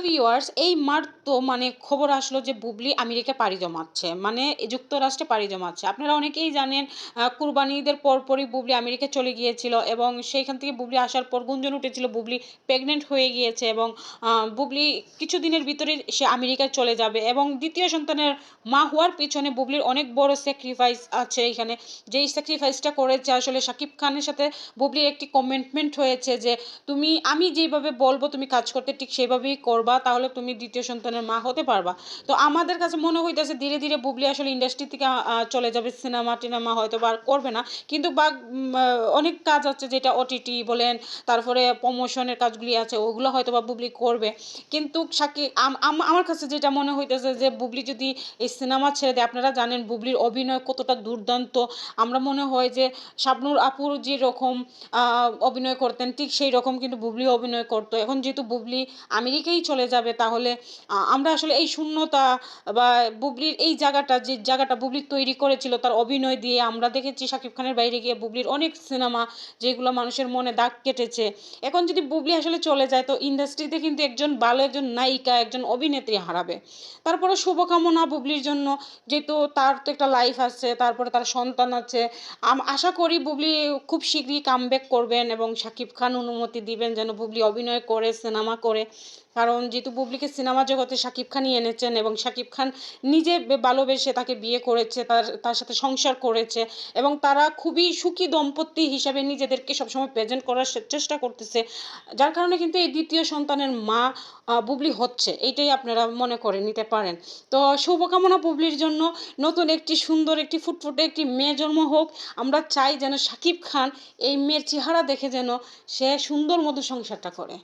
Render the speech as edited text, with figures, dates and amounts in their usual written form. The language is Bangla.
ভিউয়ার্স, এই মাত্র মানে খবর আসলো যে বুবলি আমেরিকা পাড়ি জমাচ্ছে। মানে যুক্তরাষ্ট্রে পাড়ি জমাচ্ছে। আপনারা অনেকেই জানেন কুরবানি ঈদের পরপরই বুবলি আমেরিকা চলে গিয়েছিল এবং সেইখান থেকে বুবলি আসার পর গুঞ্জন উঠেছিল বুবলি প্রেগনেন্ট হয়ে গিয়েছে এবং বুবলি কিছুদিনের ভিতরেই সে আমেরিকায় চলে যাবে এবং দ্বিতীয় সন্তানের মা হওয়ার পেছনে বুবলির অনেক বড় স্যাক্রিফাইস আছে এখানে। যেই স্যাক্রিফাইসটা করেছে আসলে শাকিব খানের সাথে বুবলির একটি কমিটমেন্ট হয়েছে যে আমি যেইভাবে বলবো তুমি কাজ করতে ঠিক সেইভাবেই করবা, তাহলে তুমি দ্বিতীয় সন্তানের মা হতে পারবা। তো আমাদের কাছে মনে হইতেছে ধীরে ধীরে বুবলি আসলে ইন্ডাস্ট্রি থেকে চলে যাবে, সিনেমা টিনেমা হয়তো বা আর করবে না। কিন্তু অনেক কাজ আছে যেটা ওটিটি বলেন, তারপরে প্রমোশনের কাজগুলি আছে ওগুলো হয়তো বা বুবলি করবে। কিন্তু আমার কাছে যেটা মনে হইতেছে যে বুবলি যদি এই সিনেমা ছেড়ে দেয়, আপনারা জানেন বুবলির অভিনয় কতটা দুর্দান্ত। আমরা মনে হয় যে শাবনূর আপুর যেরকম অভিনয় করতেন ঠিক সেই রকম কিন্তু বুবলি অভিনয় করতো। এখন যেহেতু বুবলি আমেরিকায় চলে যাবে, তাহলে আমরা আসলে এই শূন্যতা বা বুবলির এই জায়গাটা, যে জায়গাটা বুবলি তৈরি করেছিল তার অভিনয় দিয়ে, আমরা দেখেছি শাকিব খানের বাইরে গিয়ে বুবলির অনেক সিনেমা যেগুলো মানুষের মনে দাগ কেটেছে। এখন যদি বুবলি আসলে চলে যায় তো ইন্ডাস্ট্রিতে কিন্তু একজন ভালো একজন নায়িকা, একজন অভিনেত্রী হারাবে। তারপরে শুভকামনা বুবলির জন্য, যেহেতু তার তো একটা লাইফ আছে, তারপরে তার সন্তান আছে। আশা করি বুবলি খুব শীঘ্রই কামব্যাক করবেন এবং শাকিব খান অনুমতি দিবেন যেন বুবলি অভিনয় করে, সিনেমা করে। কারণ যেহেতু বুবলিকে সিনেমা জগতে শাকিব খানই এনেছেন এবং শাকিব খান নিজে ভালোবেসে তাকে বিয়ে করেছে, তার সাথে সংসার করেছে এবং তারা খুবই সুখী দম্পতি হিসাবে নিজেদেরকে সবসময় প্রেজেন্ট করার চেষ্টা করতেছে। যার কারণে কিন্তু এই দ্বিতীয় সন্তানের মা বুবলি হচ্ছে, এইটাই আপনারা মনে করে নিতে পারেন। তো শুভকামনা বুবলির জন্য, নতুন একটি সুন্দর একটি ফুটফুটে একটি মেয়ে জন্ম হোক। আমরা চাই যেন শাকিব খান এই মেয়ের চেহারা দেখে যেন সে সুন্দর মতো সংসারটা করে।